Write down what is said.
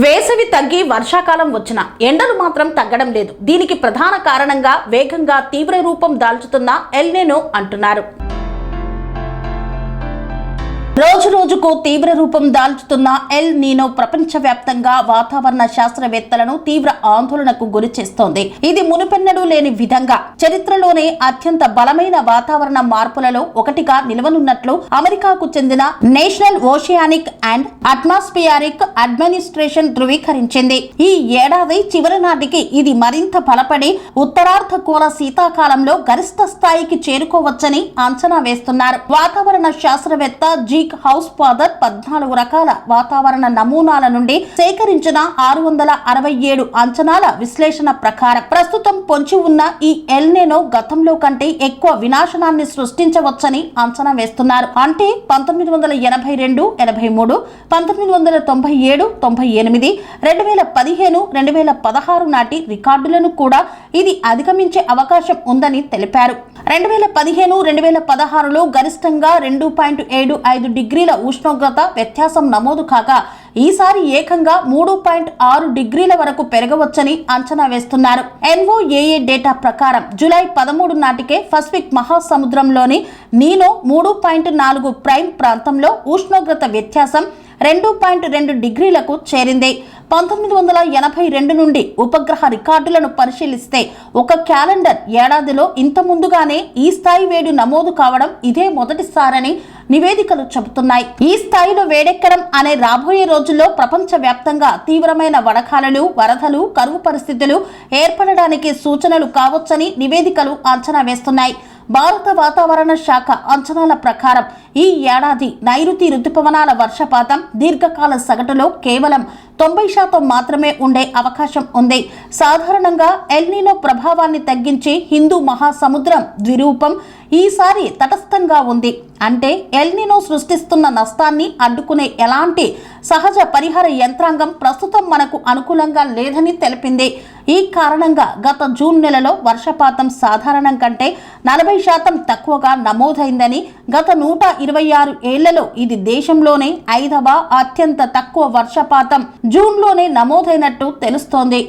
వేసవి తగ్గి వర్షాకాలం వచ్చినా ఎండలు మాత్రం తగ్గడం లేదు. దీనికి ప్రధాన కారణంగా వేగంగా తీవ్ర రూపం దాల్చుతున్న ఎల్ నినో అంటున్నారు. రోజు రోజుకు తీవ్ర రూపం దాల్చుతున్న ఎల్ నినో ప్రపంచవ్యాప్తంగా వాతావరణ శాస్త్రవేత్తలను తీవ్ర ఆందోళనకు గురి చేస్తోంది. ఇది మునుపెన్నడూ లేని విధంగా చరిత్రలోనే అత్యంత బలమైన వాతావరణ మార్పులలో ఒకటిగా నిలవనున్నట్లు అమెరికాకు చెందిన నేషనల్ ఓషియానిక్ అండ్ అట్మాస్ఫియారిక్ అడ్మినిస్ట్రేషన్ ధృవీకరించింది. ఈ ఏడాది చివరి నాటికి ఇది మరింత బలపడి ఉత్తరార్ధగోళ శీతాకాలంలో గరిష్ట స్థాయికి చేరుకోవచ్చని అంచనా వేస్తున్నారు. వాతావరణ శాస్త్రవేత్త జీ హౌస్ ఫాదర్ 14 రకాల వాతావరణ నమూనాల నుండి సేకరించిన 667 అంచనాల విశ్లేషణ ప్రకారం ప్రస్తుతం పొంచి ఉన్న ఈ ఎల్ నినో గతంలో కంటే ఎక్కువ వినాశనాన్ని సృష్టించవచ్చని అంచనా వేస్తున్నారు. అంటే 1982, 83, 1997, 98, 2015, 2016 నాటి రికార్డులను కూడా ఇది అధిగమించే అవకాశం ఉందని తెలిపారు. 2015, 2016లో గరిష్టంగా 2.75 డిగ్రీల ఉష్ణోగ్రత వ్యత్యాసం నమోదు కాగా ఈసారి ఏకంగా 3.6 డిగ్రీల వరకు పెరగవచ్చని అంచనా వేస్తున్నారు. NOAA డేటా ప్రకారం జూలై 13 నాటికే పసిఫిక్ మహాసముద్రంలోని నీనో 3.4 ప్రైమ్ ప్రాంతంలో ఉష్ణోగ్రత వ్యత్యాసం 2.2 డిగ్రీలకు చేరింది. 1982 నుండి ఉపగ్రహ రికార్డులను పరిశీలిస్తే ఒక క్యాలెండర్ ఏడాదిలో ఇంత ముందుగానే ఈ స్థాయి వేడి నమోదు కావడం ఇదే మొదటిసారని నివేదికలు చెబుతున్నాయి. ఈ స్థాయిలో వేడెక్కడం అనే రాబోయే రోజుల్లో ప్రపంచ వ్యాప్తంగా తీవ్రమైన వడగాలులు, వరదలు, కరువు పరిస్థితులు ఏర్పడడానికి సూచనలు కావచ్చని నివేదికలు అంచనా వేస్తున్నాయి. భారత వాతావరణ శాఖ అంచనాల ప్రకారం ఈ ఏడాది నైరుతి రుతుపవనాల వర్షపాతం దీర్ఘకాల సగటులో కేవలం 90% మాత్రమే ఉండే అవకాశం ఉంది. సాధారణంగా ఎల్ నినో ప్రభావాన్ని తగ్గించి హిందూ మహాసముద్రం ద్విరూపం ఈసారి తటస్థంగా ఉంది. అంటే ఎల్ నినో సృష్టిస్తున్న నష్టాన్ని అడ్డుకునే ఎలాంటి సహజ పరిహార యంత్రాంగం ప్రస్తుతం మనకు అనుకూలంగా లేదని తెలిపింది. ఈ కారణంగా గత జూన్ నెలలో వర్షపాతం సాధారణం కంటే 40% తక్కువగా నమోదైందని, గత 126 ఏళ్లలో ఇది దేశంలోనే 5వ అత్యంత తక్కువ వర్షపాతం జూన్లోనే నమోదైనట్టు తెలుస్తోంది.